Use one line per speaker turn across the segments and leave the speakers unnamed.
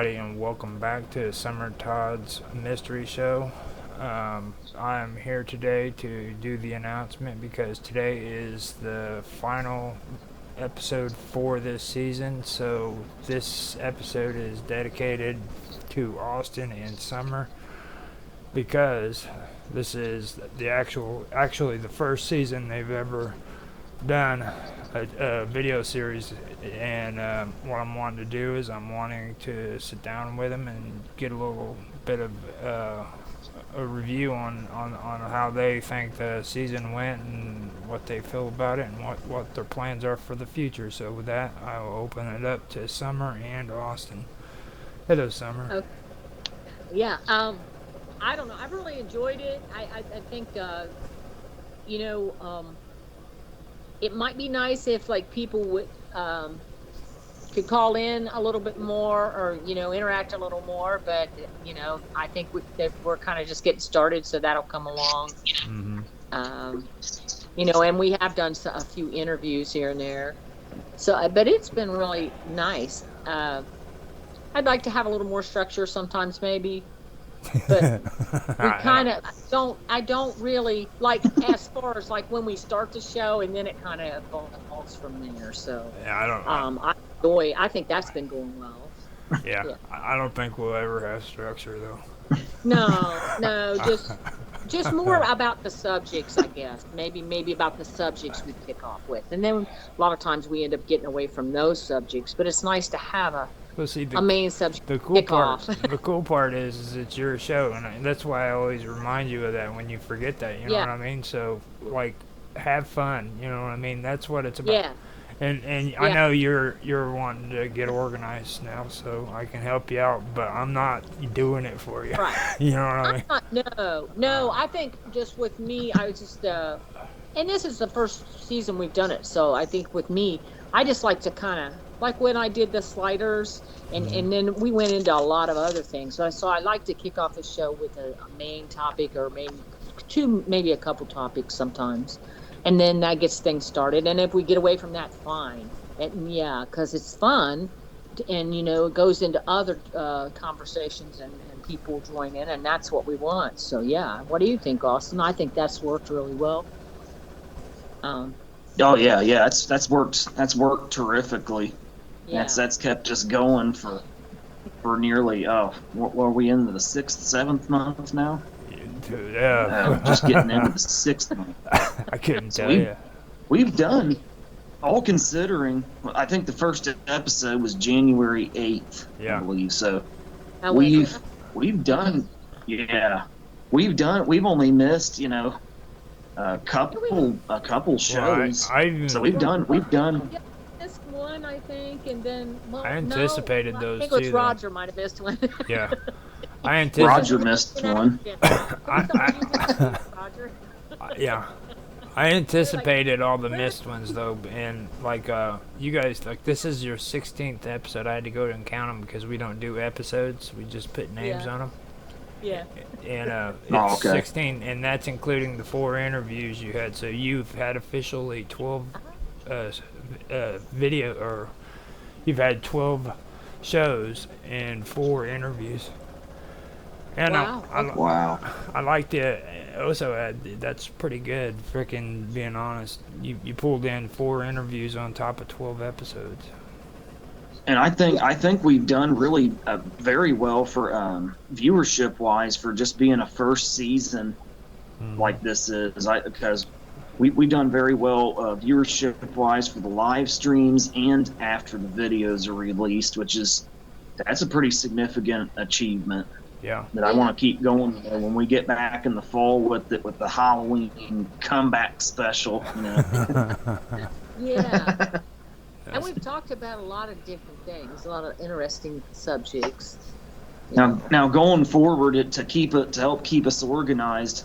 everybody, and welcome back to Summer Todd's Mystery Show. I'm here today to do the announcement because today is the final episode for this season. So this episode is dedicated to Austin and Summer because this is the actually the first season they've ever done a video series, and what I'm wanting to do is I'm wanting to sit down with them and get a little bit of a review on how they think the season went and what they feel about it and what their plans are for the future. So with that, I will open it up to Summer and Austin. Hello, Summer.
Okay. Yeah, I don't know. I really enjoyed it. I think, you know, it might be nice if like people would could call in a little bit more, or interact a little more. But I think we're kind of just getting started, so that'll come along.
Mm-hmm.
And we have done a few interviews here and there. So, but it's been really nice. I'd like to have a little more structure sometimes, maybe. But we kind of I don't really like, as far as like when we start the show and then it kind of evolves from there. So
yeah,
I think that's been going well.
Yeah. I don't think we'll ever have structure though.
No, just more about the subjects, I guess. Maybe about the subjects we kick off with, and then a lot of times we end up getting away from those subjects. But it's nice to have a main subject.
The cool part is it's your show, and that's why I always remind you of that when you forget that. You know what I mean? So like, have fun. You know what I mean? That's what it's about. Yeah. And I know you're wanting to get organized now, so I can help you out, but I'm not doing it for you.
Right.
You know what I mean?
No. I think just with me, I was just, and this is the first season we've done it, so I think with me, I just like to kind of, like when I did the sliders, and then we went into a lot of other things. So I like to kick off the show with a main topic, or maybe a couple topics sometimes. And then that gets things started. And if we get away from that, fine. And because it's fun. And, it goes into other conversations and people join in. And that's what we want. So, yeah. What do you think, Austin? I think that's worked really well.
Oh, yeah. That's worked terrifically.
Yeah.
That's kept us going for nearly, what were we in the 6th, 7th month now?
Yeah.
Just getting into the 6th month.
I couldn't tell you.
We've done, all considering, I think the first episode was January 8th, I believe. So we've done, we've only missed, a couple shows. So we've done.
Missed one, I think, and then
I anticipated those two.
I think it was Roger might have missed one.
Yeah.
Roger missed one.
Yeah. I anticipated all the missed ones though, and like you guys, like this is your 16th episode. I had to go and count them because we don't do episodes; we just put names on them.
Yeah.
And it's 16, and that's including the 4 interviews you had. So you've had officially 12 video, or you've had 12 shows and 4 interviews. And
wow.
I like to also add that's pretty good. Freaking being honest, you pulled in 4 interviews on top of 12 episodes.
And I think we've done really very well for viewership wise for just being a first season like this is. Because we've done very well viewership wise for the live streams and after the videos are released, that's a pretty significant achievement.
Yeah.
That I want to keep going when we get back in the fall with the Halloween comeback special.
Yeah. And we've talked about a lot of different things, a lot of interesting subjects.
Now going forward to help keep us organized,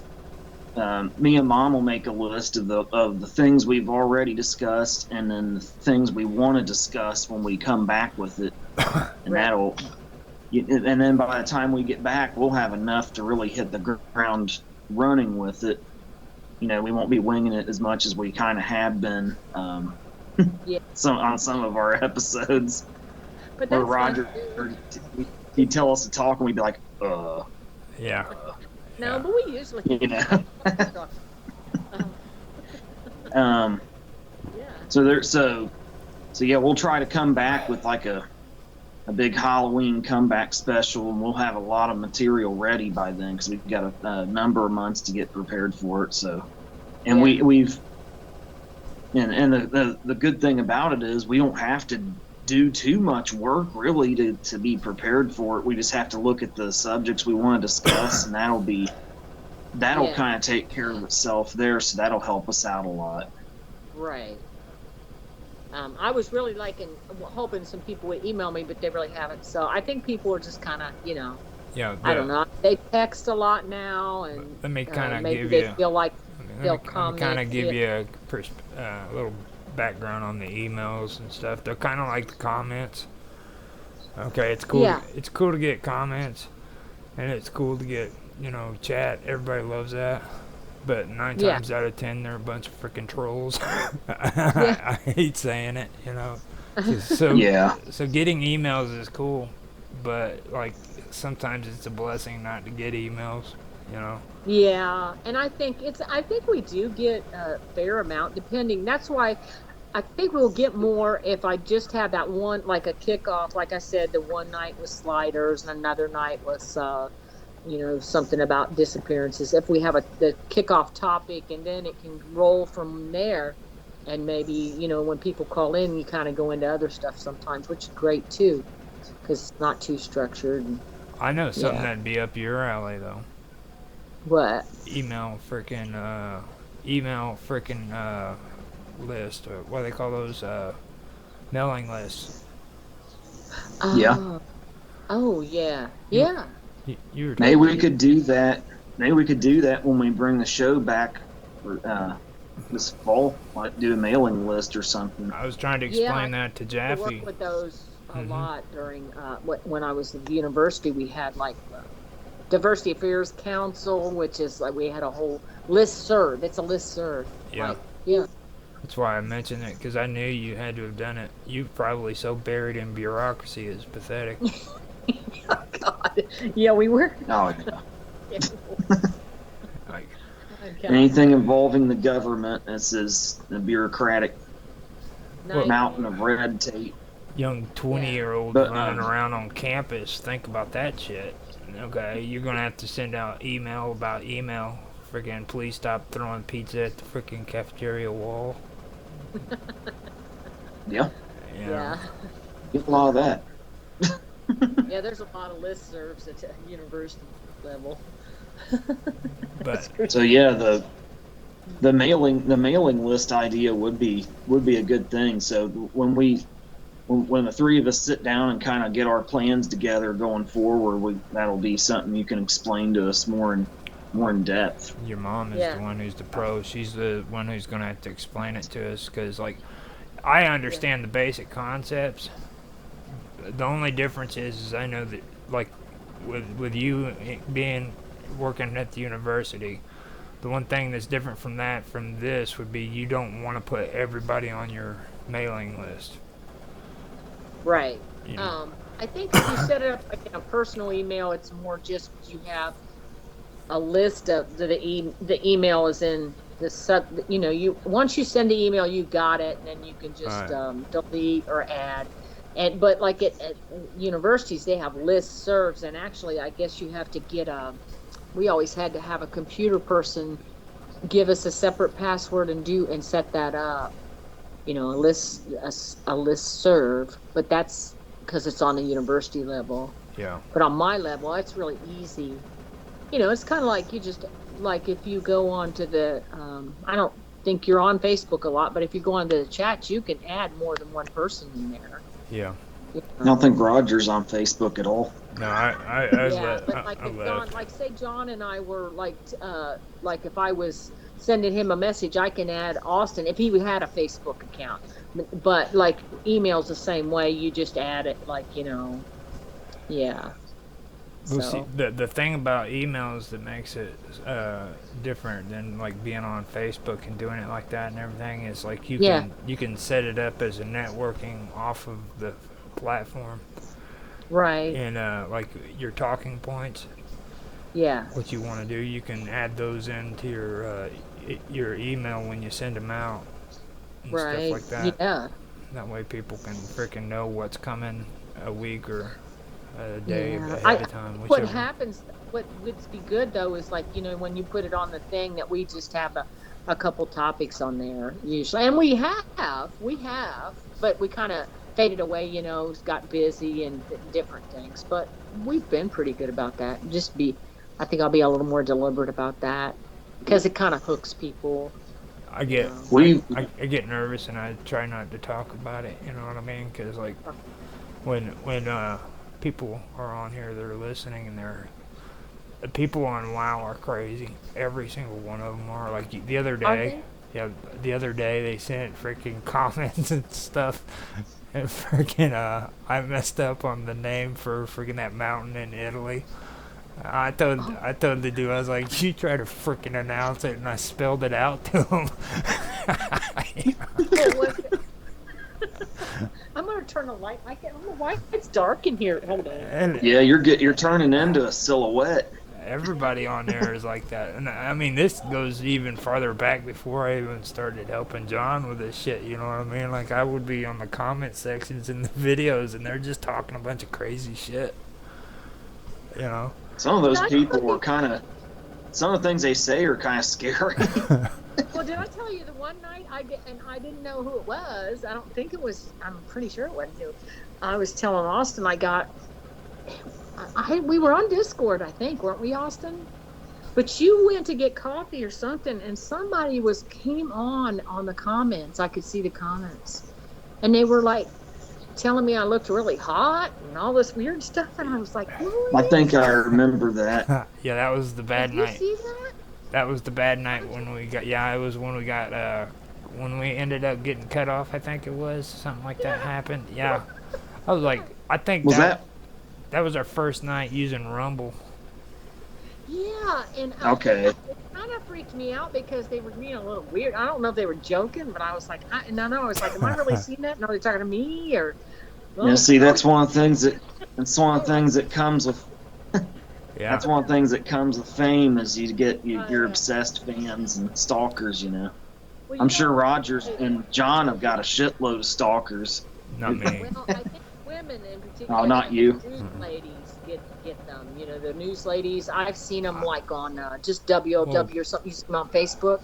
me and Mom will make a list of the things we've already discussed, and then the things we want to discuss when we come back with it, and and then by the time we get back, we'll have enough to really hit the ground running with it. We won't be winging it as much as we kind of have been on some of our episodes.
But that's
Roger he'd tell us to talk, and we'd be like,
Yeah.
No,
Yeah.
but we usually.
you know.
Yeah.
So yeah, we'll try to come back with like a big Halloween comeback special, and we'll have a lot of material ready by then because we've got a number of months to get prepared for it. So, and
Yeah.
we've the good thing about it is we don't have to do too much work really to be prepared for it. We just have to look at the subjects we want to discuss, and that'll
Yeah.
kind of take care of itself there. So that'll help us out a lot.
Right. I was really hoping some people would email me, but they really haven't. So I think people are just kind of,
Yeah.
I don't know. They text a lot now, and
Let me kind of
maybe
give
they
you.
feel like they'll
Let me kind
comment.
of give you a little background on the emails and stuff. They're kind of like the comments. Okay, it's cool.
Yeah.
It's cool to get comments, and it's cool to get chat. Everybody loves that. But 9
Yeah.
times out of 10, they're a bunch of freaking trolls.
Yeah.
I hate saying it, So
Yeah.
So getting emails is cool, but like sometimes it's a blessing not to get emails.
Yeah, and I think we do get a fair amount, depending. That's why I think we'll get more if I just have that one, like a kickoff. Like I said, the one night was sliders, and another night was, something about disappearances. If we have the kickoff topic, and then it can roll from there, and maybe when people call in, you kind of go into other stuff sometimes, which is great too, because it's not too structured.
I know something
Yeah.
that'd be up your alley though.
What?
Email freaking list, or what do they call those, mailing lists.
Yeah.
Oh yeah. Yeah.
You were
Maybe we could do that. Maybe we could do that when we bring the show back for, this fall. Like do a mailing list or something.
I was trying to
Yeah,
explain that to
I
Jaffe.
worked with those a
Mhm.
lot during when I was at the university. We had Diversity Affairs Council, which is like we had a whole listserv. It's a listserv.
Yeah.
Yeah.
That's why I mentioned it, because I knew you had to have done it. You're probably so buried in bureaucracy, it's pathetic.
Oh God. Yeah, we were.
Oh, yeah.
Like,
Okay.
Anything involving the government, this is the bureaucratic
Nightmare.
mountain of red tape.
young 20-year-old
But,
running around on campus, think about that shit. Okay, you're gonna have to send out email about email. Freaking, please stop throwing pizza at the freaking cafeteria wall.
Yeah,
Yeah.
get a lot of that.
Yeah, there's a lot of listservs at the university level.
But
So yeah, the mailing list idea would be a good thing. So when the three of us sit down and kind of get our plans together going forward, that'll be something you can explain to us more in depth.
your mom is
Yeah.
the one who's the pro. She's the one who's gonna have to explain it to us, because like I understand the basic concepts. The only difference is I know that, like, with you being working at the university, the one thing that's different from this would be you don't want to put everybody on your mailing list.
Right.
You know?
I think if you set it up like in a personal email, it's more just you have a list of the email is in the sub. You once you send the email, you got it, and then you can just
Right.
delete or add. But like at universities, they have listservs, and actually, I guess you have to get we always had to have a computer person give us a separate password and set that up. A listserv, but that's because it's on the university level.
Yeah.
But on my level, it's really easy. It's kind of like you just like if you go on to the I don't think you're on Facebook a lot, but if you go on to the chats, you can add more than one person in there.
Yeah.
I don't think Roger's on Facebook at all.
No, I
Yeah, but like
I
if
left.
John, like say John and I were like if I was sending him a message, I can add Austin if he had a Facebook account. But like emails the same way, you just add it yeah.
Well,
So
see, the thing about emails that makes it different than like being on Facebook and doing it like that and everything is like you can set it up as a networking off of the platform.
Right.
and like your talking points,
Yeah.
what you want to do, you can add those into your email when you send them out and stuff
Right.
like that.
Yeah.
That way people can freaking know what's coming a week or a day
Yeah.
ahead of time,
What
whichever.
happens, what would be good though is like, when you put it on the thing that we just have a couple topics on there usually. And we have, but we kind of faded away, got busy and different things. But we've been pretty good about that. I think I'll be a little more deliberate about that because it kind of hooks people.
I get
We
I get nervous and I try not to talk about it. You know what I mean? Because like when people are on here, they're listening, and the people on WoW are crazy. Every single one of them are. Like the other
Are
day,
they?
yeah, the other day they sent freaking comments and stuff. And freaking I messed up on the name for freaking that mountain in Italy. I told the dude, I was like, you try to freaking announce it, and I spelled it out to him.
What was it? I'm gonna turn the light. I don't know why it's dark in here. Hold on.
And
Yeah, you're turning into a silhouette.
everybody on there is like that. And I mean, this goes even farther back before I even started helping John with this shit. You know what I mean? Like, I would be on the comment sections in the videos, and they're just talking a bunch of crazy shit. You know?
Some of those people were some of the things they say are kind of scary.
Well, did I tell you the one night I didn't know who it was? I don't think it was. I'm pretty sure it wasn't you. I was telling Austin we were on Discord, I think, weren't we, Austin? But you went to get coffee or something, and somebody came on the comments. I could see the comments, and they were like telling me I looked really hot and all this weird stuff, and I was like,
I think I remember that.
Yeah, that was the bad
Did you
night.
see that?
That was the bad night when we got. Yeah, it was when we got. When we ended up getting cut off. I think it was something like that happened. Yeah, I was like, I think
Was that
that was our first night using Rumble.
Yeah, and
okay?
it kind of freaked me out because they were being a little weird. I don't know if they were joking, but I was like, I was like, am I really seeing that? And are they talking to me or?
Yeah, see, that's one of the things that comes with.
Yeah.
That's one of the things that comes with fame is you get your obsessed fans and stalkers.
Well,
I'm sure Rogers and John have got a shitload of stalkers.
Not me.
Well, I think women in particular.
Oh, not you.
The news ladies get them. The news ladies. I've seen them like on just WWOW or something. You see them on Facebook.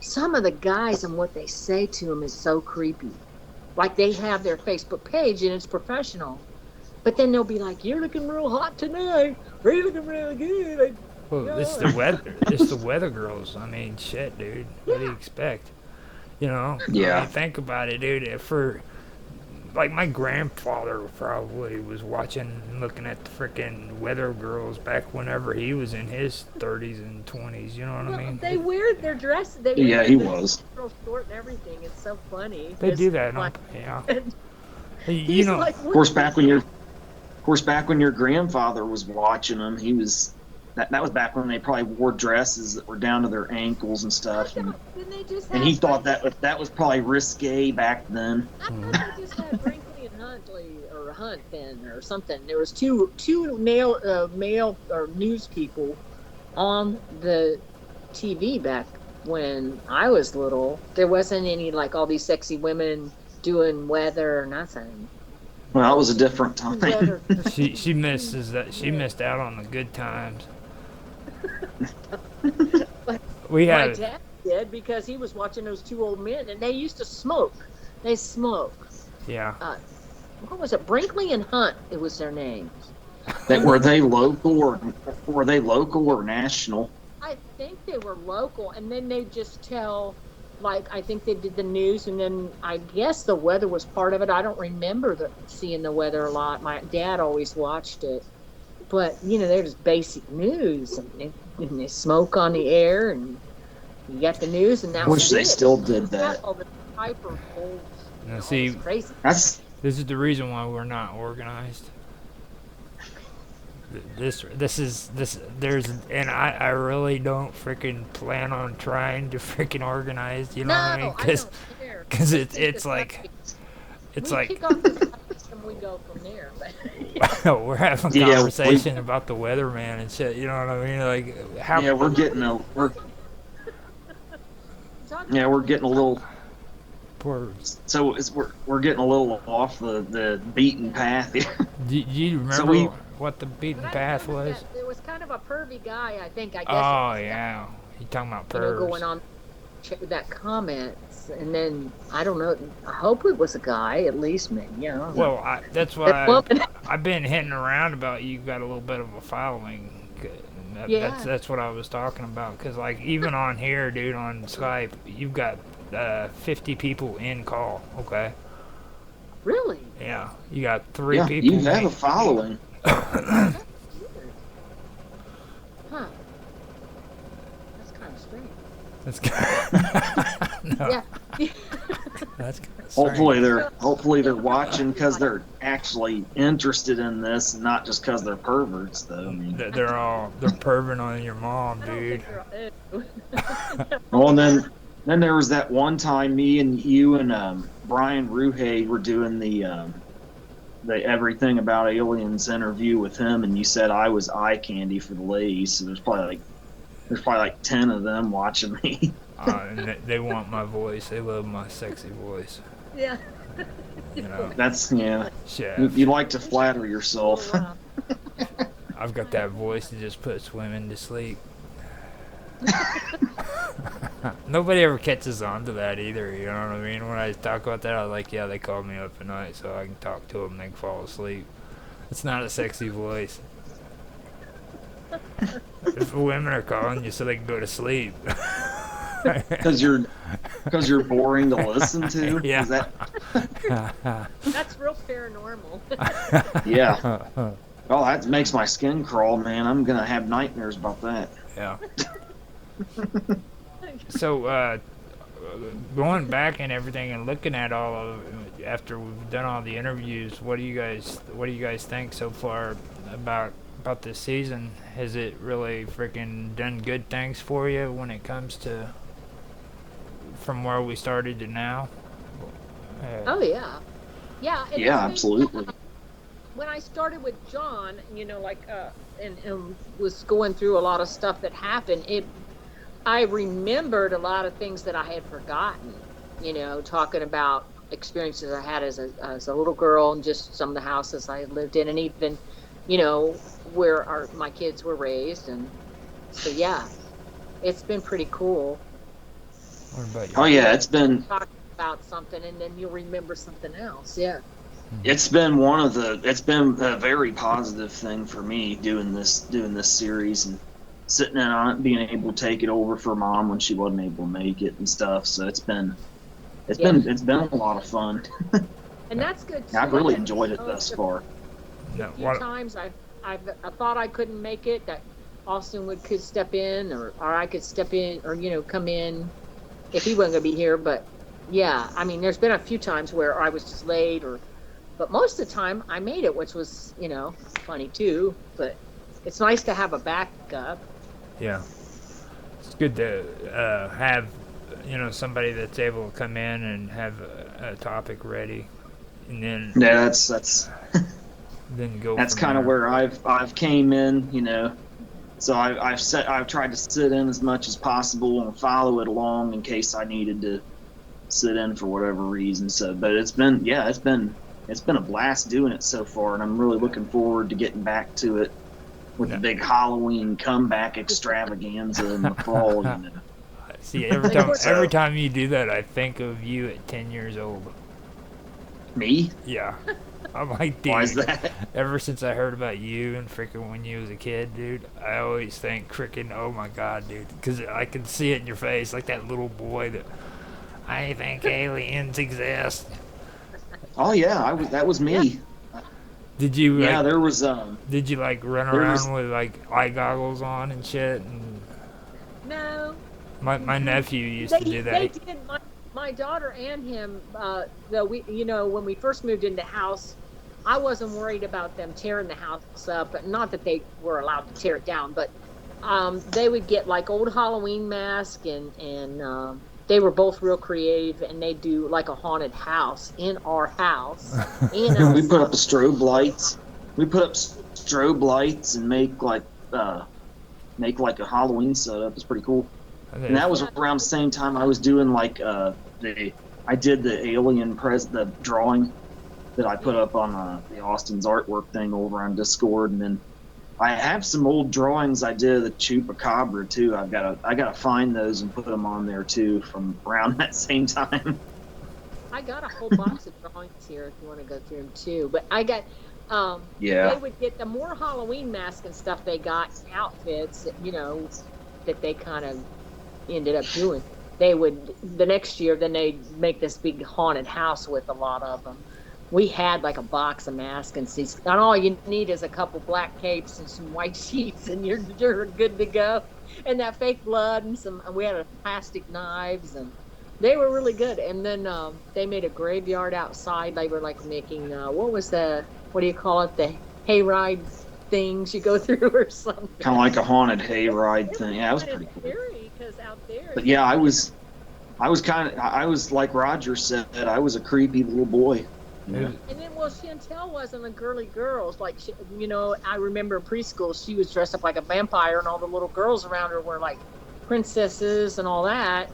Some of the guys and what they say to them is so creepy. Like they have their Facebook page and it's professional, but then they'll be like, "You're looking real hot tonight. You're looking really good."
Well, it's the weather. It's the weather girls. I mean, shit, dude. What do you expect? You know?
Yeah.
I mean, think about it, dude. Like, my grandfather probably was watching and looking at the freaking weather girls back whenever he was in his 30s and 20s. You know what I mean?
They wear their dresses.
Yeah, he was.
Real short and everything. It's so funny.
They
It's
do that,
like-
yeah.
He's like,
Of course, back when your grandfather was watching them, he was. That was back when they probably wore dresses that were down to their ankles and stuff, and he thought that was probably risque back then.
I thought they just had Brinkley and Huntley or Hunt then or something. There was two male or news people on the TV back when I was little. There wasn't any like all these sexy women doing weather or nothing.
Well, that was a different time.
Weather-
She misses that. She missed out on the good times. We
My
had
dad did because he was watching those two old men and they used to smoke. They smoke.
yeah.
What was it? Brinkley and Hunt. It was their names.
Were they local or national?
I think they were local, and then they just tell, like, I think they did the news, and then I guess the weather was part of it. I don't remember seeing the weather a lot. My dad always watched it, but they're just basic news, and they smoke on the air, and you got the news, and that
I wish
was
they
it.
still did that.
All the hyper cold.
Now, see,
Crazy.
That's
this is the reason why we're not organized. And I really don't freaking plan on trying to freaking organize, you know what I mean?
I don't care.
Because it's like,
we kick off this and we go from there. But
We're having
Yeah,
conversation about the weatherman and shit. You know what I mean? Like how?
Yeah, we're getting a we're getting a little.
Poor,
So we're getting a little off the beaten path here.
do you remember what the beaten path was?
There was kind of a pervy guy, I think. I guess.
Oh yeah, you talking about pervs?
Going on that comments, and then I don't know. I hope it was a guy, at least, maybe. Yeah.
Well, that's why I've been hitting around about you got a little bit of a following. That's what I was talking about. Because like even on here, dude, on Skype, you've got 50 people in call. Okay.
Really?
Yeah, you got 3 people.
You have a following.
Huh. That's kind of strange.
That's good. No.
Yeah.
That's kind of strange.
Hopefully they're watching because they're actually interested in this, and not just because they're perverts. Though I mean,
They're perving on your mom, dude.
Well, and then there was that one time me and you and Brian Ruhe were doing the Everything About Aliens interview with him, and you said I was eye candy for the ladies. So there's probably like 10 of them watching me.
And they want my voice. They love my sexy voice.
Yeah.
You know.
That's
Chef.
You like to flatter yourself.
Oh, wow.
I've got that voice that just puts women to sleep. Nobody ever catches on to that either, you know what I mean? When I talk about that, I'm like, yeah, they call me up at night so I can talk to them and they can fall asleep. It's not a sexy voice. If women are calling you so they can go to sleep.
Because you're boring to listen to?
Yeah.
Is that...
That's real paranormal.
Yeah. Well, that makes my skin crawl, man. I'm going to have nightmares about that.
Yeah. So, going back and everything and looking at all of after we've done all the interviews, what do you guys think so far about this season? Has it really freaking done good things for you when it comes to from where we started to now?
Oh yeah, yeah.
Yeah, absolutely.
When I started with John, and was going through a lot of stuff that happened, I remembered a lot of things that I had forgotten, talking about experiences I had as a little girl and just some of the houses I had lived in, and even, where my kids were raised. And so, yeah, it's been pretty cool.
What about you?
Oh, yeah, it's been...
Talk about something, and then you'll remember something else, yeah.
It's been a very positive thing for me doing this series and sitting in on it, being able to take it over for Mom when she wasn't able to make it and stuff. So it's been a lot of fun.
And that's good too.
I've really enjoyed it thus far.
A few times I thought I couldn't make it, that Austin could step in, or I could step in, or come in if he wasn't going to be here. But yeah, I mean, there's been a few times where I was just late, but most of the time I made it, which was funny too. But it's nice to have a backup. Yeah,
it's good to have somebody that's able to come in and have a topic ready, and then
that's
then go.
That's kind of where I've came in, So I've tried to sit in as much as possible and follow it along in case I needed to sit in for whatever reason. So, but it's been a blast doing it so far, and I'm really looking forward to getting back to it with the big Halloween comeback extravaganza in the fall.
See, every time you do that, I think of you at 10 years old.
Me?
Yeah. I'm like, dude.
Why is that?
Ever since I heard about you and freaking when you was a kid, dude, I always think freaking, oh my god, dude, because I can see it in your face, like that little boy that I think aliens exist.
Oh yeah, that was me.
Yeah. Did you?
Yeah, there was.
Did you run around with eye goggles on and shit? And
no.
My nephew used to do that.
They did. My daughter and him. Though when we first moved into the house, I wasn't worried about them tearing the house up. Not that they were allowed to tear it down, but they would get like old Halloween masks and they were both real creative, and they do like a haunted house in our house. And
We put up strobe lights. We put up strobe lights and make like a Halloween setup. It's pretty cool. And that was around the same time I was doing like I did the alien the drawing that I put up on the Austin's artwork thing over on Discord, and then I have some old drawings I did of the Chupacabra too. I gotta find those and put them on there too from around that same time.
I got a whole box of drawings here if you want to go through them too. But I got
Yeah.
they would get the more Halloween masks and stuff they got, outfits, you know, that they kind of ended up doing. They would, the next year, then they'd make this big haunted house with a lot of them. We had like a box of masks and seats, and all you need is a couple black capes and some white sheets, and you're good to go. And that fake blood and we had plastic knives, and they were really good. And then they made a graveyard outside. They were like making what do you call it? The hayride things you go through or something.
Kind of like a haunted hayride thing. Yeah, it was pretty cool.
Scary, 'cause out there.
But yeah, I was like Roger said, I was a creepy little boy. Yeah.
And then, well, Chantel wasn't a girly girl. Like, I remember in preschool, she was dressed up like a vampire, and all the little girls around her were like princesses and all that.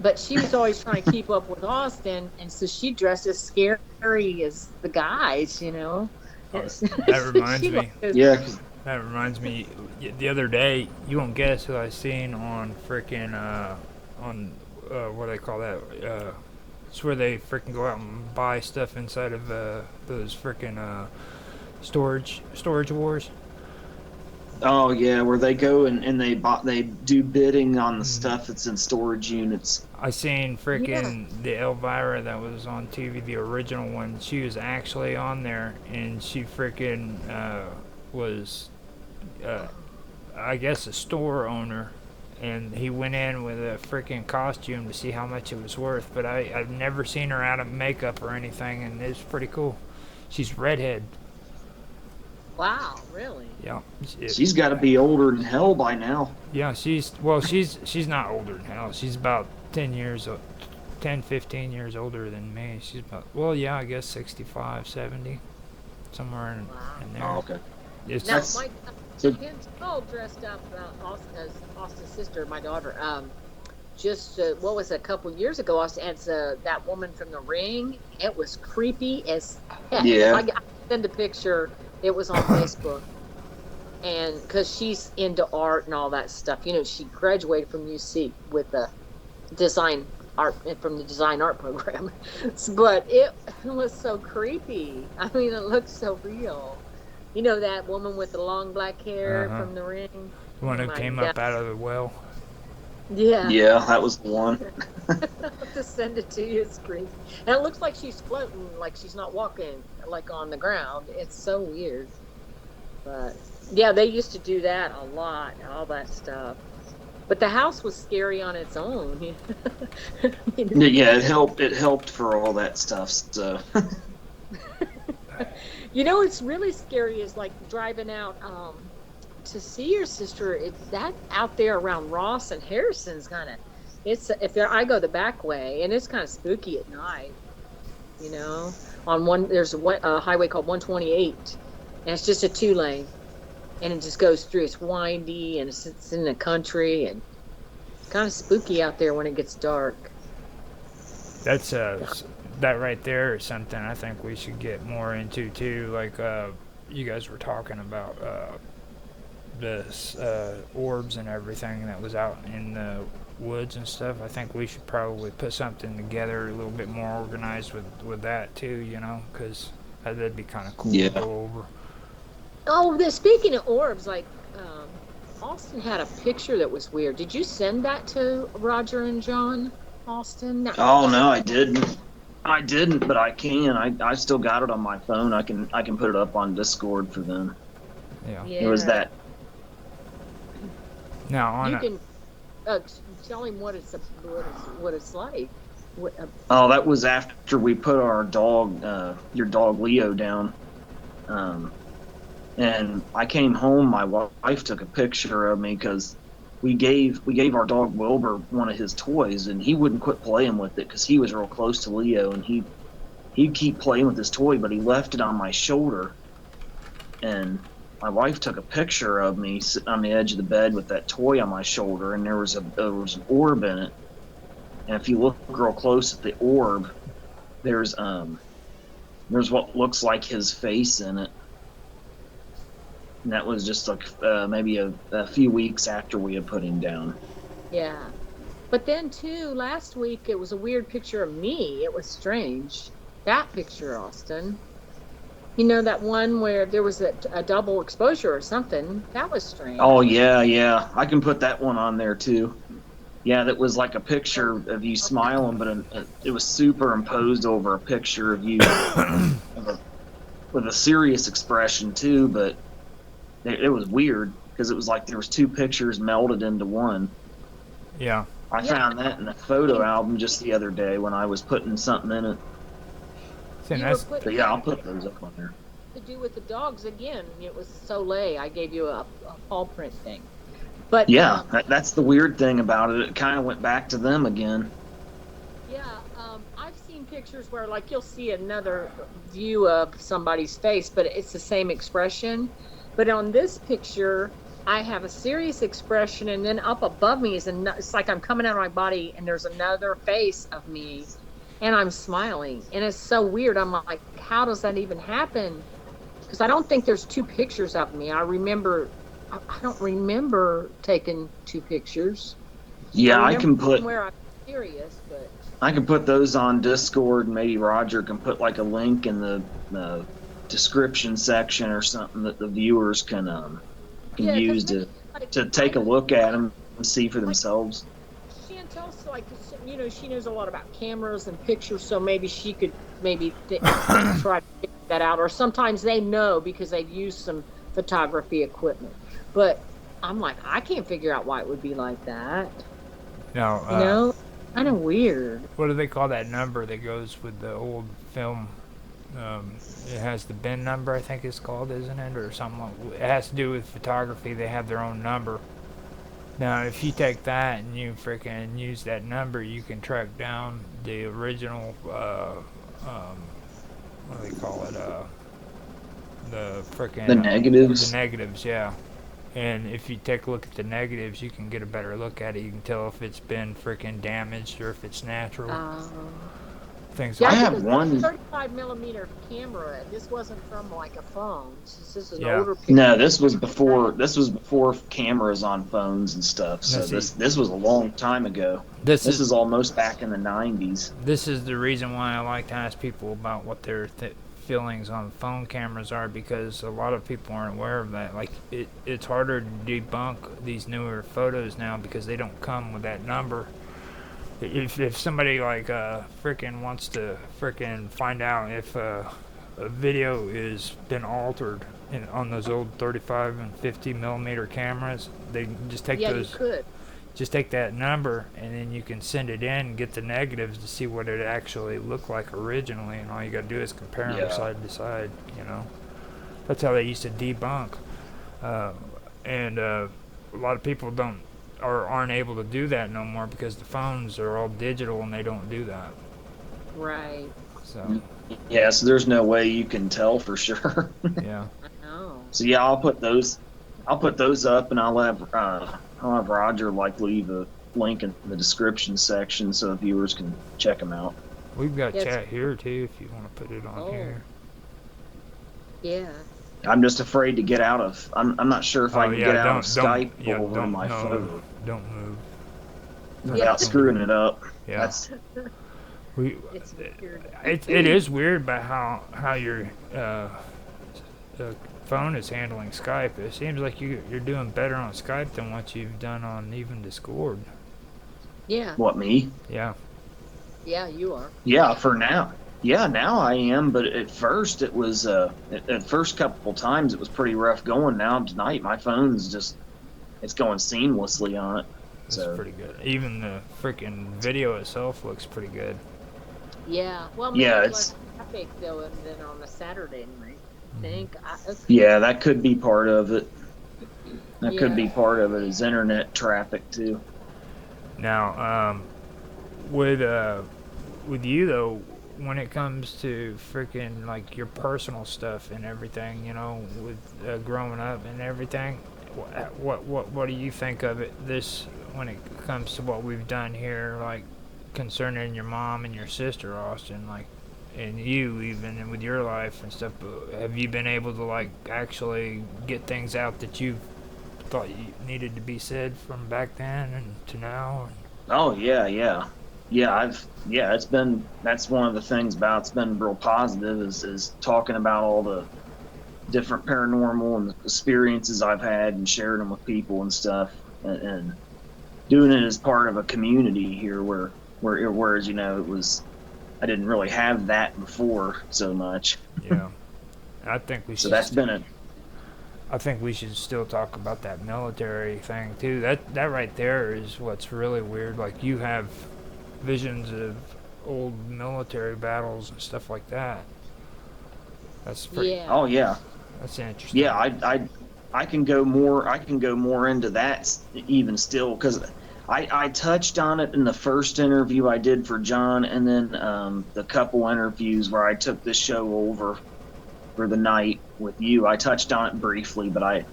But she was always trying to keep up with Austin, and so she dressed as scary as the guys, you know.
That reminds me.
Yeah.
That reminds me. The other day, you won't guess who I seen on frickin' what do they call that? It's where they frickin' go out and buy stuff inside of those frickin' storage wars.
Oh yeah, where they go and they do bidding on the stuff that's in storage units.
I seen frickin' the Elvira that was on TV, the original one. She was actually on there, and she frickin' was, I guess, a store owner. And he went in with a freaking costume to see how much it was worth. But I've never seen her out of makeup or anything, and it's pretty cool. She's redhead.
Wow, really?
Yeah.
She's got to be older than hell by now.
Yeah, she's not older than hell. She's about 15 years older than me. She's about, I guess 65, 70, somewhere in there.
Oh, okay.
It's
Now, Chantel dressed up as Austin's sister, my daughter. What was it, a couple years ago? As that woman from The Ring. It was creepy as heck.
Yeah.
I sent a picture. It was on Facebook, and because she's into art and all that stuff, you know, she graduated from UC with the design art program. But it was so creepy. I mean, it looked so real. You know that woman with the long black hair from The Ring?
the one who came up out of the well.
Yeah.
Yeah, that was the one.
I'll have to send it to you. It's creepy. And it looks like she's floating, like she's not walking, like on the ground. It's so weird. But, yeah, they used to do that a lot, all that stuff. But the house was scary on its own.
Yeah, it helped for all that stuff. So.
You know, it's really scary is like driving out to see your sister. It's that out there around Ross and Harrison's kind of. I go the back way, and it's kind of spooky at night. You know, there's a highway called 128, and it's just a 2-lane, and it just goes through. It's windy, and it's in the country, and it's kind of spooky out there when it gets dark.
That's that right there is something I think we should get more into too. Like you guys were talking about the orbs and everything that was out in the woods and stuff. I think we should probably put something together a little bit more organized with that too, you know, because that'd be kind of cool to go over.
Oh, speaking of orbs, like Austin had a picture that was weird. Did you send that to Roger and John, Austin?
Oh no, I didn't. But I can. I still got it on my phone. I can put it up on Discord for them.
Yeah.
It was that.
Now
you can tell him what it's like.
That was after we put our dog, your dog Leo, down. And I came home. My wife took a picture of me because we gave our dog Wilbur one of his toys, and he wouldn't quit playing with it because he was real close to Leo, and he'd keep playing with his toy, but he left it on my shoulder, and my wife took a picture of me sitting on the edge of the bed with that toy on my shoulder, and there was an orb in it. And if you look real close at the orb, there's what looks like his face in it. And that was just like maybe a few weeks after we had put him down.
Yeah. But then, too, last week it was a weird picture of me. It was strange. That picture, Austin. You know, that one where there was a double exposure or something? That was strange.
Oh, yeah. I can put that one on there, too. Yeah, that was like a picture of you smiling, but it was superimposed over a picture of you with a serious expression, too, but it was weird because it was like there was two pictures melded into one.
Yeah.
I found that in a photo album just the other day when I was putting something in it. But yeah, I'll put those up on there.
To do with the dogs again, it was Soleil. I gave you a paw print thing. But
yeah, that's the weird thing about it. It kind of went back to them again.
Yeah, I've seen pictures where like you'll see another view of somebody's face, but it's the same expression. But on this picture, I have a serious expression, and then up above me it's like I'm coming out of my body, and there's another face of me, and I'm smiling, and it's so weird. I'm like, how does that even happen? Because I don't think there's two pictures of me. I don't remember taking two pictures.
Yeah, I can put
where I'm serious, but
I can put those on Discord, and maybe Roger can put like a link in the description section or something that the viewers can use to take a look at them and see for themselves.
Chantel's like, you know, she knows a lot about cameras and pictures, so maybe she could try to figure that out. Or sometimes they know because they've used some photography equipment. But I'm like, I can't figure out why it would be like that.
No.
You know, kind of weird.
What do they call that number that goes with the old film? It has the bin number, I think it's called, isn't it, or something? It has to do with photography. They have their own number. Now, if you take that and you freaking use that number, you can track down the original. What do they call it? The freaking
the negatives.
The negatives, yeah. And if you take a look at the negatives, you can get a better look at it. You can tell if it's been freaking damaged or if it's natural. Things
yeah,
like
I
that.
have one
35 millimeter camera. This wasn't from like a phone. This is an older picture.
No, this was before cameras on phones and stuff. So this was a long time ago. This is almost back in the 90s.
This is the reason why I like to ask people about what their feelings on phone cameras are, because a lot of people aren't aware of that. Like it's harder to debunk these newer photos now because they don't come with that number. If somebody like frickin' wants to frickin' find out if a video is been altered on those old 35 and 50 millimeter cameras, they just take just take that number and then you can send it in and get the negatives to see what it actually looked like originally, and all you gotta do is compare them side to side. You know, that's how they used to debunk, and a lot of people aren't able to do that no more because the phones are all digital and they don't do that.
Right.
So.
Yeah, so there's no way you can tell for sure.
Yeah.
I know.
So yeah, I'll put those up, and I'll have Roger leave a link in the description section so the viewers can check them out.
We've got chat here too if you want to put it on here.
Yeah.
I'm just afraid to get out of. I'm not sure if I can get out of Skype over my phone.
Don't move.
Without screwing it up.
Yeah.
It's weird.
It is weird about how your phone is handling Skype. It seems like you're doing better on Skype than what you've done on even Discord.
Yeah.
What, me?
Yeah.
Yeah, you are.
Yeah, for now. Yeah, now I am, but at first it was, at first couple times it was pretty rough going. Now tonight my phone's it's going seamlessly on it.
That's pretty good. Even the freaking video itself looks pretty good.
Yeah. Well,
it's
traffic though, and then on a Saturday night, I think.
Yeah, that could be part of it. That could be part of it, is internet traffic too.
Now, with you though, when it comes to freaking like your personal stuff and everything, with growing up and everything, what do you think of it? This when it comes to what we've done here, like concerning your mom and your sister, Austin, like, and you even and with your life and stuff. Have you been able to like actually get things out that you thought you needed to be said from back then and to now?
Oh yeah. That's one of the things about it's been real positive is talking about all the different paranormal and experiences I've had and sharing them with people and stuff, and doing it as part of a community here whereas it was, I didn't really have that before so much.
Yeah, I think we should.
So that's been it.
I think we should still talk about that military thing too. That right there is what's really weird. Like, you have visions of old military battles and stuff like that. That's pretty.
Yeah.
Oh yeah.
That's interesting.
Yeah, I can go more into that even still, because I touched on it in the first interview I did for John, and then the couple interviews where I took this show over for the night with you. I touched on it briefly, but I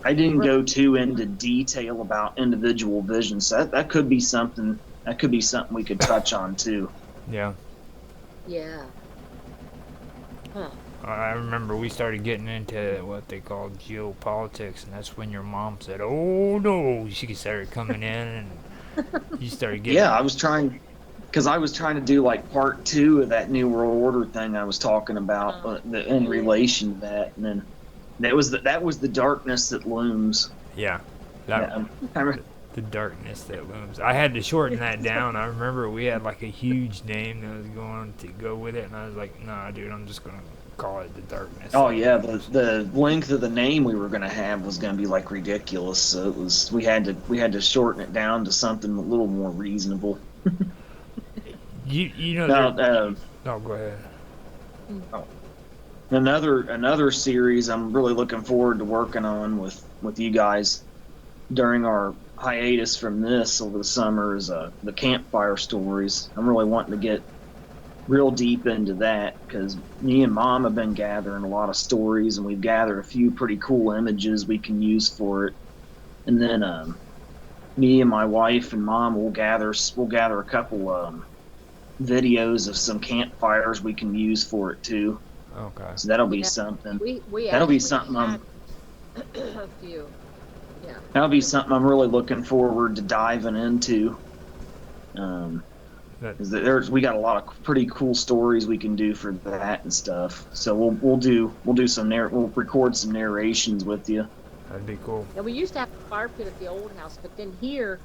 didn't go too into detail about individual visions. So that could be something. That could be something we could touch on too.
Yeah.
Yeah. Huh.
I remember we started getting into what they call geopolitics, and that's when your mom said, "Oh no," she started coming in, and you started getting.
Yeah, I was trying to do like part 2 of that New World Order thing I was talking about in relation to that, and then that was the darkness that looms.
Yeah. The darkness that looms. I had to shorten that down. I remember we had like a huge name that was going to go with it, and I was like, "Nah, dude, I'm just gonna call it the darkness."
Oh yeah, the length of the name we were gonna have was gonna be like ridiculous. So we had to shorten it down to something a little more reasonable.
You know.
Now,
no, go ahead.
Oh. Another series I'm really looking forward to working on with you guys during our hiatus from this over the summer is the Campfire stories. I'm really wanting to get real deep into that because me and Mom have been gathering a lot of stories, and we've gathered a few pretty cool images we can use for it. And then me and my wife and Mom will gather a couple videos of some campfires we can use for it too.
Okay.
So that'll be something.
We
that'll be something.
A few. Yeah.
That'll be something I'm really looking forward to diving into. We got a lot of pretty cool stories we can do for that and stuff. So we'll record some narrations with you.
That'd be cool.
Yeah, we used to have a fire pit at the old house, but then here,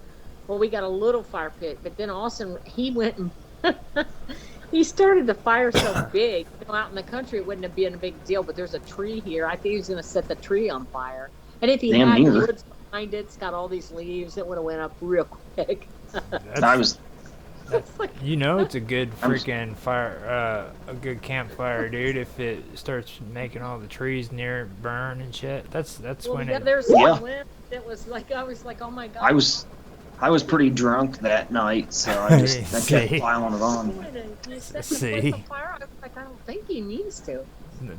we got a little fire pit. But then Austin, he went and he started the fire so big. Out in the country, it wouldn't have been a big deal. But there's a tree here. I think he was going to set the tree on fire. And if he had woods behind it, it's got all these leaves. It would have went up real quick.
It's a good freaking fire, a good campfire, dude. If it starts making all the trees near it burn and shit, that's when it.
There's one that was like, I was like, oh my god.
I was pretty drunk that night, so I kept piling it on.
See.
I was like, I don't think he needs to.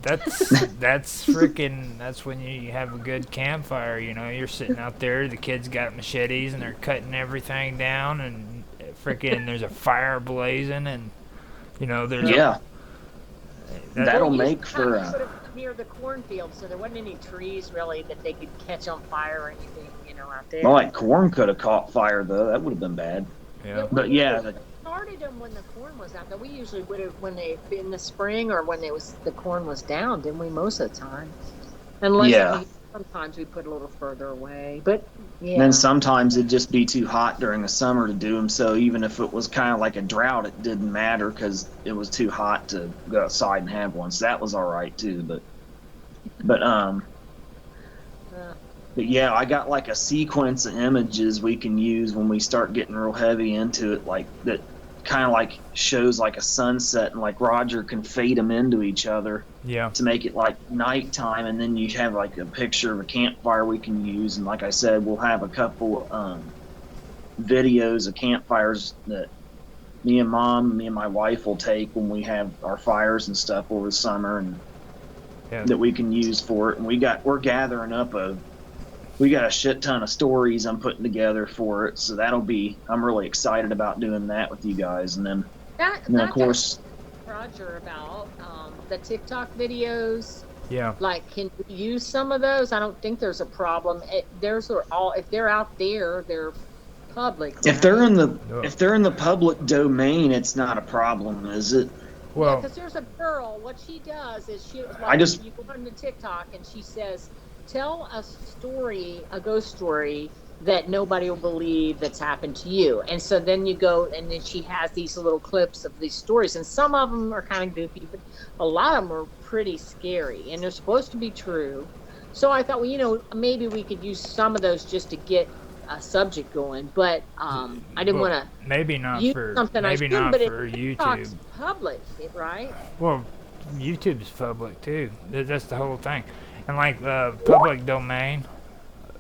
That's when you have a good campfire. You're sitting out there, the kids got machetes and they're cutting everything down, and freaking there's a fire blazing, and there's
that'll make for
near the cornfield, so there wasn't any trees really that they could catch on fire or anything, out there.
Well, like corn could have caught fire though. That would have been bad.
Yeah.
But yeah.
Started them when the corn was out there. We usually would have when they in the spring or when the corn was down, didn't we? Most of the time, unless sometimes we put a little further away. But yeah.
Then sometimes it'd just be too hot during the summer to do them. So even if it was kind of like a drought, it didn't matter because it was too hot to go outside and have one. So that was all right too. But yeah, I got like a sequence of images we can use when we start getting real heavy into it, like that. kind of like shows like a sunset, and like Roger can fade them into each other
Yeah.
to make it like nighttime, and then you have like a picture of a campfire we can use. And like I said, we'll have a couple videos of campfires that me and my wife will take when we have our fires and stuff over the summer, and that we can use for it. And we're gathering up we got a shit ton of stories I'm putting together for it, so I'm really excited about doing that with you guys. And then of course,
Roger, about the TikTok videos.
Yeah.
Like, can we use some of those? I don't think there's a problem. If they're out there, they're public. Right?
If they're in the public domain, it's not a problem, is it?
Well,
because there's a girl. What she does is you go on to TikTok and she says, "Tell a ghost story that nobody will believe that's happened to you." And so then you go, and then she has these little clips of these stories, and some of them are kind of goofy, but a lot of them are pretty scary, and they're supposed to be true. So I thought, well, maybe we could use some of those just to get a subject going, but I didn't want to
maybe not for YouTube.
It's public, right?
Well, YouTube's public too. That's the whole thing. And like public domain,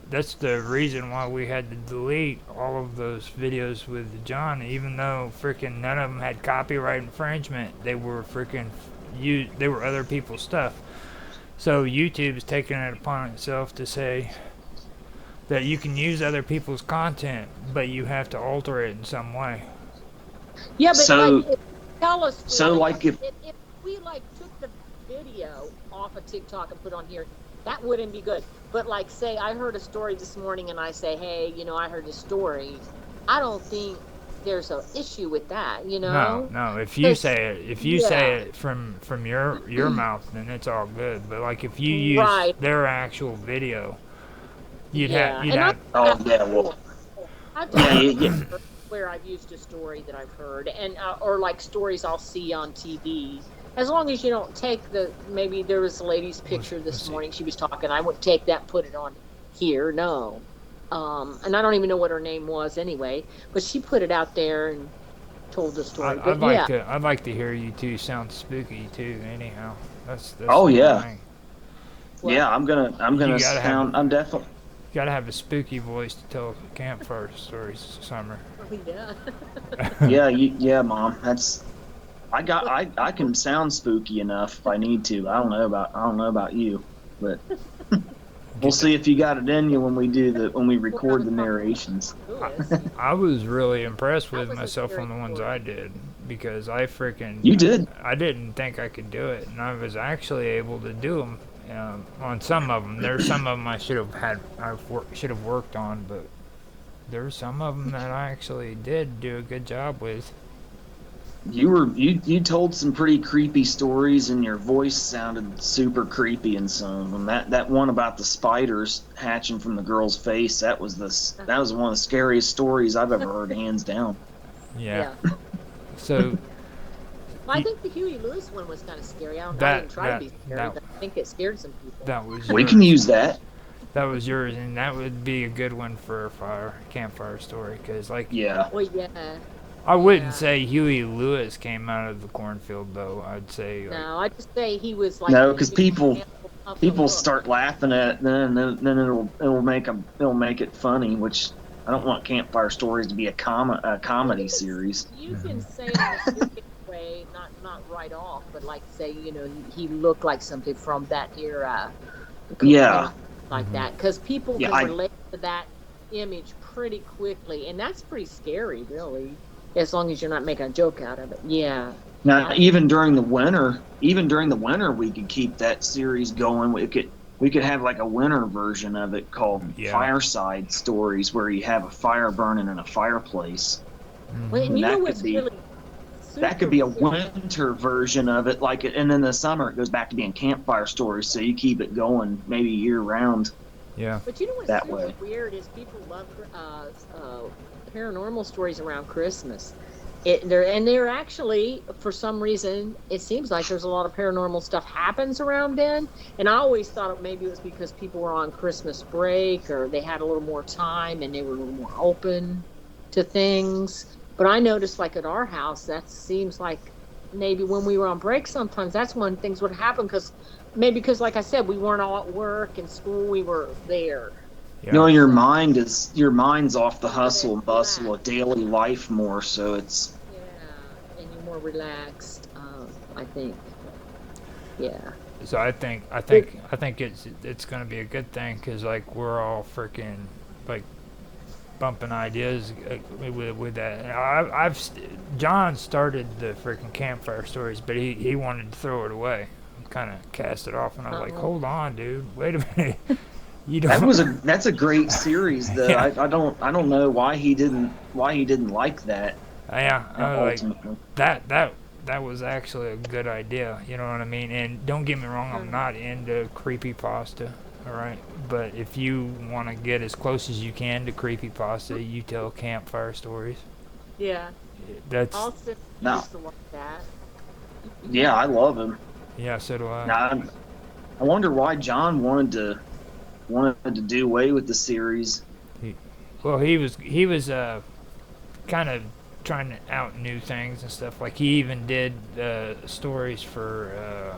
that's the reason why we had to delete all of those videos with John, even though freaking none of them had copyright infringement. They were they were other people's stuff. So YouTube's taking it upon itself to say that you can use other people's content, but you have to alter it in some way.
Yeah, but tell us.
So like if
we took the video off of TikTok and put on here, that wouldn't be good. But like, say I heard a story this morning and I say, hey, I heard this story. I don't think there's an issue with that,
No. If you say it from your mouth, then it's all good. But like if you use their actual video, you'd have.
Oh yeah, well.
I've done where I've used a story that I've heard, and or like stories I'll see on TV. As long as you don't take maybe there was a lady's picture this morning, she was talking, I wouldn't take that and put it on here, no. And I don't even know what her name was anyway, but she put it out there and told the story.
I'd like to hear you two sound spooky too, anyhow. That's
oh yeah.
Thing.
Well, yeah, I'm gonna sound, I'm definitely.
You gotta have a spooky voice to tell campfire stories, Summer.
Yeah.
yeah, Mom. I can sound spooky enough if I need to. I don't know about you, but we'll see if you got it in you when we record the narrations.
I was really impressed with myself on the ones I did, because
You did.
I didn't think I could do it, and I was actually able to do them. On some of them, there's some of them I should have worked on, but there's some of them that I actually did do a good job with.
You told some pretty creepy stories, and your voice sounded super creepy in some of them. That one about the spiders hatching from the girl's face, that was one of the scariest stories I've ever heard, hands down.
Yeah. So.
Well, I think the Huey Lewis one was kind of scary. I didn't try to be scary, but I think it scared some people.
We can use that.
That was yours, and that would be a good one for a campfire story, because
yeah.
Well, yeah.
I wouldn't say Huey Lewis came out of the cornfield, though. I'd say.
No, I'd just say he was
No, because people start laughing at it, then it'll make it funny, which I don't want campfire stories to be a comedy series.
You can say it in a stupid way, not right off, but say he looked like something from that era.
Yeah.
Like that, because people can relate to that image pretty quickly, and that's pretty scary, really. As long as you're not making a joke out of it. Yeah.
Now, even during the winter, we could keep that series going. We could have like a winter version of it called Fireside Stories, where you have a fire burning in a fireplace.
Well, and
that could be a winter version of it, and then the summer it goes back to being campfire stories, so you keep it going maybe year round.
Yeah.
But what's super weird is people love paranormal stories around Christmas. They're actually, for some reason, it seems like there's a lot of paranormal stuff happens around then. And I always thought maybe it was because people were on Christmas break, or they had a little more time and they were a little more open to things. But I noticed, like at our house, that seems like maybe when we were on break, sometimes that's when things would happen because, like I said, we weren't all at work and school. We were there.
You know,
Yeah.
your mind's off the
Yeah,
hustle and bustle
relax.
of daily life more, so it's
Yeah, and you're more relaxed. I think. Yeah.
So I think it's gonna be a good thing because like we're all freaking like bumping ideas with that. John started the freaking campfire stories, but he wanted to throw it away, kind of cast it off, and I was like, hold on, dude, wait a minute, you don't.
that's a great series though.
Yeah.
I don't know why he didn't like that.
Yeah, I was like
Ultimately.
that was actually a good idea. You know what I mean? And don't get me wrong, I'm not into creepypasta. All right, but if you want to get as close as you can to creepypasta, you tell campfire stories.
Yeah.
That's
Austin
No.
used to like that.
Yeah, I love him.
yeah, so do I.
Now, I wonder why John wanted to do away with the series.
Well, he was kind of trying out new things and stuff. Like he even did stories for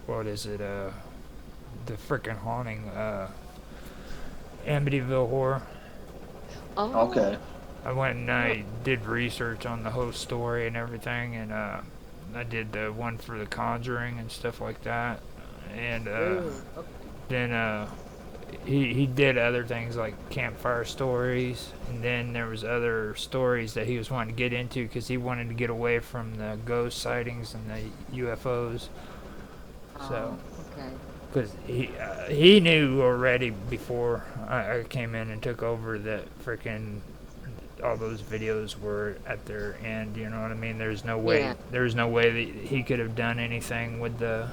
what is it? The frickin' haunting, Amityville Horror.
Oh.
Okay.
I went and I did research on the whole story and everything, and I did the one for The Conjuring and stuff like that. And
Ooh, okay.
then he did other things like campfire stories, and then there was other stories that he was wanting to get into because he wanted to get away from the ghost sightings and the UFOs. So.
Okay.
Because he knew already before I came in and took over that freaking all those videos were at their end. You know what I mean? There's no way.
Yeah.
There's no way that he could have done anything with the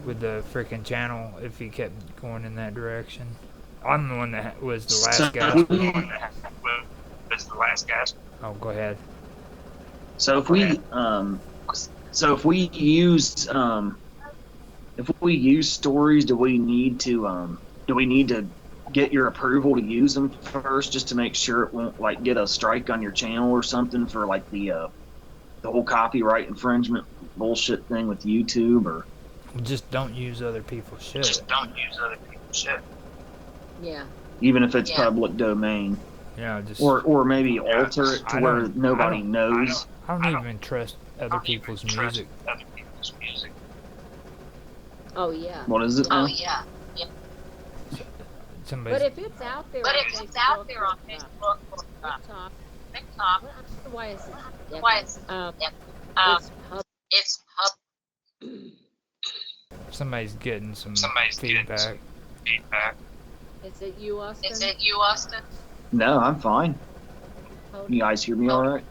freaking channel if he kept going in that direction. I'm the one that was the last guy. Oh, go ahead.
So if we use stories, do we need to get your approval to use them first, just to make sure it won't like get a strike on your channel or something for like the whole copyright infringement bullshit thing with YouTube? Or
Just don't use other people's shit.
Yeah.
even if it's public domain,
Yeah, just.
or maybe alter it to
I
where
don't-
nobody knows.
I don't even trust other people's music.
Oh yeah.
What is it?
Oh,
now?
Somebody's.
But if it's out there, on Facebook, TikTok, well, I don't know why it's it's
Somebody's getting some feedback.
Is it you, Austin?
No, I'm fine. You guys hear me all right?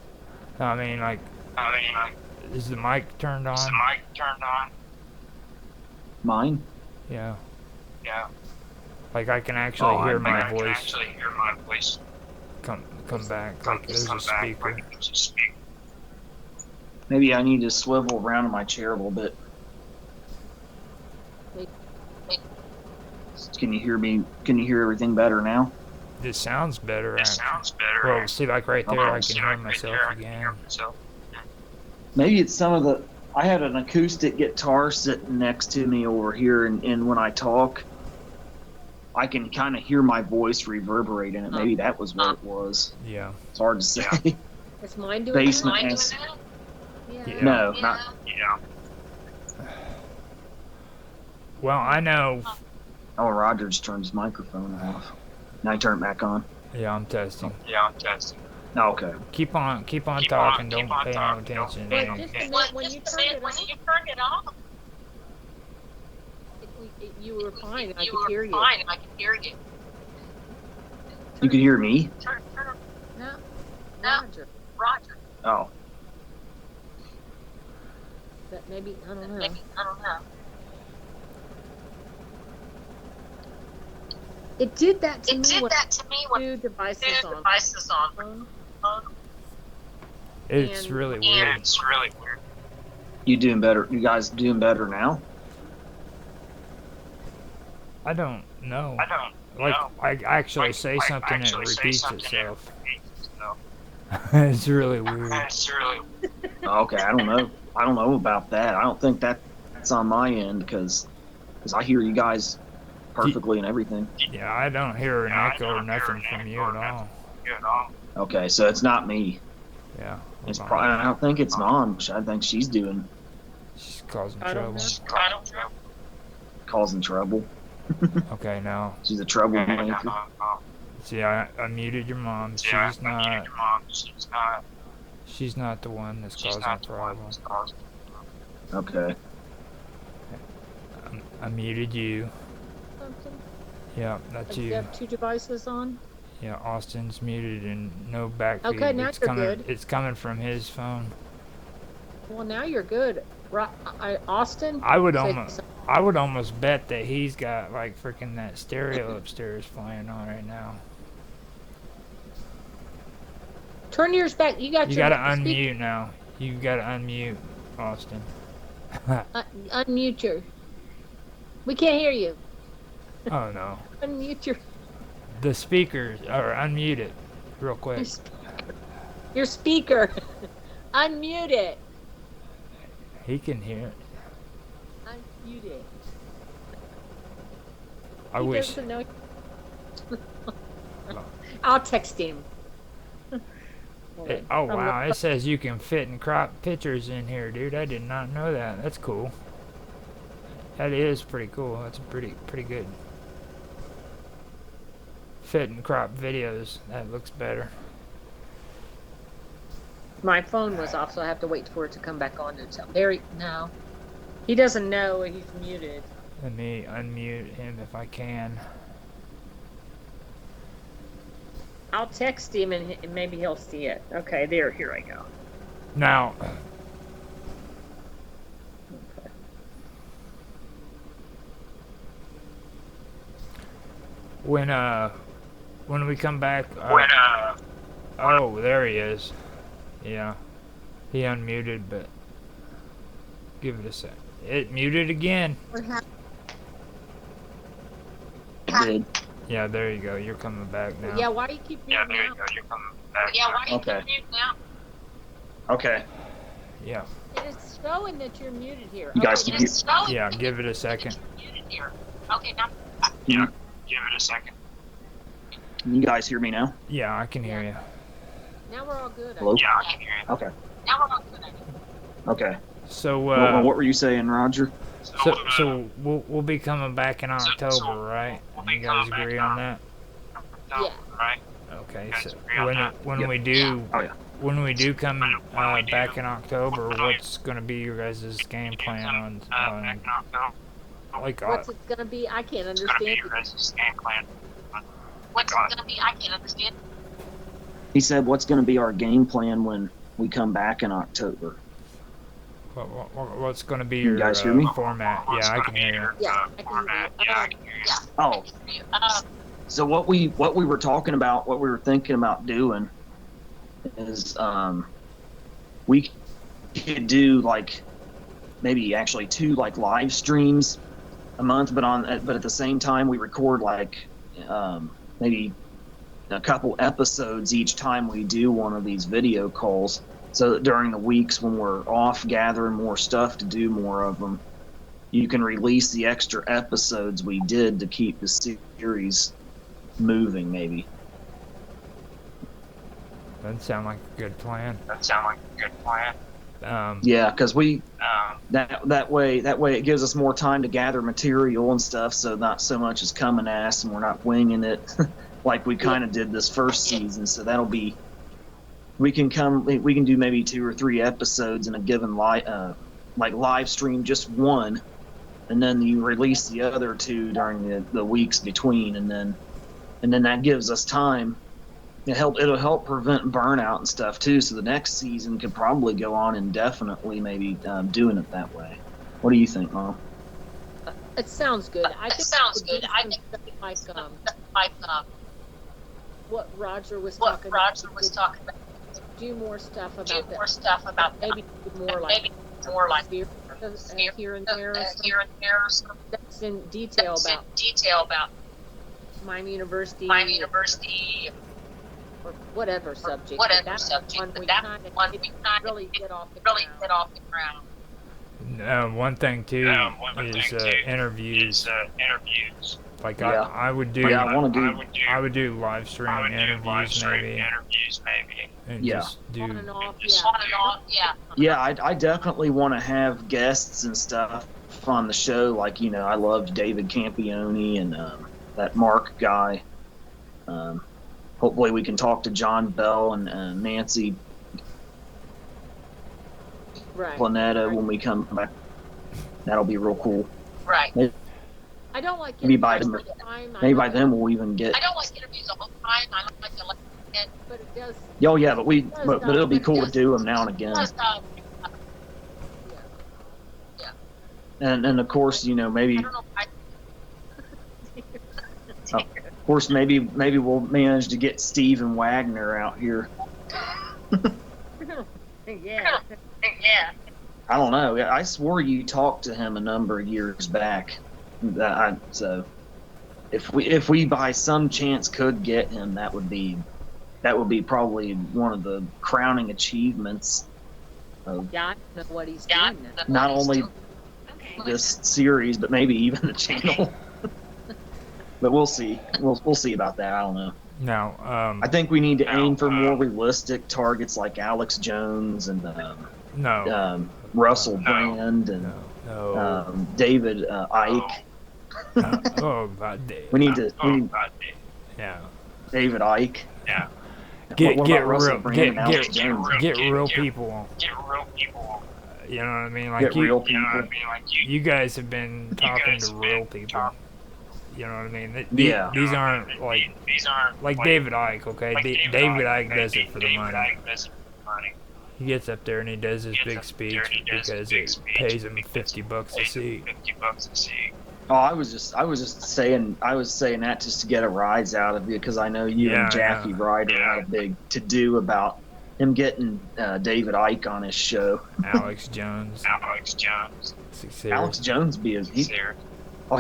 I mean, like, is the mic turned on?
Mine?
Yeah. Like I can actually hear my voice come back. Like there's a speaker.
Maybe I need to swivel around in my chair a little bit. Can you hear me? Can you hear everything better now?
This sounds better. Well, see, like right there, I can hear myself again.
Maybe it's some of the. I had an acoustic guitar sitting next to me over here, and when I talk, I can kind of hear my voice reverberate in it. Maybe that was what it was.
Yeah.
It's hard to say.
Is mine doing
Basement
that?
is.
Yeah.
No, not.
Well, I know.
Oh, Roger just turned his microphone off. Now he turned it back on.
Yeah, I'm testing.
Oh, okay.
Keep on talking. Don't pay no attention.
But just a minute, when you turned it off, you were fine. I could hear you.
You can hear me?
No. Roger.
Oh.
But maybe I don't know. It did that to me when two devices on.
It's really weird.
You doing better? You guys doing better now?
I don't know. Like I actually say something and it repeats itself. It's really weird.
Okay, I don't know. I don't know about that. I don't think that's on my end because I hear you guys perfectly and everything.
Yeah, I don't hear an echo or nothing from you at all.
Okay, so it's not me.
Yeah.
It's
hold on.
probably. I don't think it's Mom. I think she's
She's causing
I don't
trouble.
know.
causing trouble.
Okay, now.
She's a troublemaker.
See, I muted your mom. She's not the one that's causing a problem.
Okay.
I muted you.
Something.
Yeah, that's
You
you.
have two devices on?
Yeah, Austin's muted and no back feed.
Okay, now
it's
you're
coming.
good.
It's coming from his phone.
Well, now you're good. Austin?
I would
Say
almost bet that he's got like freaking that stereo upstairs playing on right now.
Turn yours back. You got
You
your
gotta
speak-
unmute now. You gotta unmute, Austin.
unmute your. We can't hear you.
Oh no.
Unmute your
The speakers, or unmute it, real quick.
your speaker. Unmute it.
He can hear it.
Unmute it.
I
He
wish.
doesn't know. I'll text him.
Oh wow, it says you can fit and crop pictures in here, dude. I did not know that. That's cool. That is pretty cool. That's pretty good. Fit and crop videos. That looks better.
My phone was off, so I have to wait for it to come back on. No. He doesn't know he's muted.
Let me unmute him if I can.
I'll text him and maybe he'll see it. Okay, here I go.
Now, when we come back, oh, there he is. Yeah, he unmuted, but give it a sec. It muted again.
It did.
Yeah, there you go. You're coming back now.
Yeah, why do you keep muting now?
You're coming back.
Okay. Okay.
Yeah.
It's showing that you're muted here.
You guys can hear.
Yeah, give it a second.
You guys hear me now?
Yeah, I can hear you.
Now we're all good.
Hello? Okay. Okay.
So,
What were you saying, Roger?
so we'll be coming back in October, right? You guys agree on that?
Yeah.
Okay. So when
Yep.
we do
Oh yeah.
when we do come back in October, what's gonna be your guys' game plan on like
What's it gonna be? I can't understand.
He said, "What's going to be our game plan when we come back in October?"
what's gonna be
You
your
guys hear me?
format? Yeah, I can hear you.
Yeah, I can hear you.
Oh, so what we were talking about, what we were thinking about doing, is we could do like maybe actually 2 like live streams a month, but at the same time we record like maybe a couple episodes each time we do one of these video calls, so that during the weeks when we're off gathering more stuff to do more of them, you can release the extra episodes we did to keep the series moving, maybe.
Doesn't sound like a good plan.
Yeah, because we that way it gives us more time to gather material and stuff, so not so much is coming at us and we're not winging it like we kind of did this first season. So that'll be we can do maybe 2 or 3 episodes in a given live stream, just one, and then you release the other 2 during the weeks between, and then that gives us time. It'll help prevent burnout and stuff too. So the next season could probably go on indefinitely, maybe doing it that way. What do you think, Mom?
It sounds good. I think like what Roger was talking about. Do more stuff about that. Maybe do more like here and there. That's in detail about Mime University. or whatever subject.
whatever
That's
subject.
one
But
we
that
kind of
one we kind
really
of
get off the
really
ground.
get off the ground.
One thing too
One
is
thing too
interviews.
is interviews.
Like
Yeah.
I would do.
Yeah, I want to do.
I would do live stream
I would do live
interviews
stream
maybe,
interviews maybe.
and
Yeah.
just do.
On and off,
Just
yeah.
on and off, yeah.
Yeah, I definitely want to have guests and stuff on the show. Like, you know, I loved David Campione and that Mark guy. Hopefully we can talk to John Bell and Nancy
Right.
Planeta when we come back. That'll be real cool.
Right.
I don't like
Maybe by
interviews
then-
all the time.
Maybe by then we'll even get.
I don't like interviews all the time. I don't like to let it.
But it does.
Oh yeah, but it'll be cool to do them now and again.
Plus,
Yeah.
And of course, you know, maybe
I don't know.
of course maybe we'll manage to get Steven Wagner out here.
Yeah.
Yeah.
I don't know. I swore you talked to him a number of years back. So if we by some chance could get him, that would be probably one of the crowning achievements of
Yeah, I don't know what he's
Yeah.
doing now.
not only this series but maybe even the channel. But we'll see. We'll see about that. I don't know.
No.
I think we need to aim for more realistic targets like Alex Jones and
No.
Russell Brand and
No.
David Icke.
Oh God.
We need to.
Yeah.
David Icke.
Yeah.
Get
What
get
about Russell
real
Brand
get
and Alex
get
Jones?
get real people.
Get real people.
You know what I mean? Like
Get
you,
real
You know what I
people.
mean? Like
you guys have been talking
guys
to
have
real
been
people.
talking-
You know what I mean?
Yeah.
These aren't like
these aren't
David Icke. Okay,
like
David Icke does it for the
David
money.
Icke does it for the money.
He gets up there and he does his
Gets
big
up
speech
there and he does his
because
big
it
speech
pays him
because
$50 a
Pays him
seat.
$50 a seat.
Oh, I was just saying that just to get a rise out of you because I know you
Yeah,
and Jackie
yeah.
Ryder had a big to do about him getting David Icke on his show.
Alex Jones.
Alex Jones.
Alex Jones
There.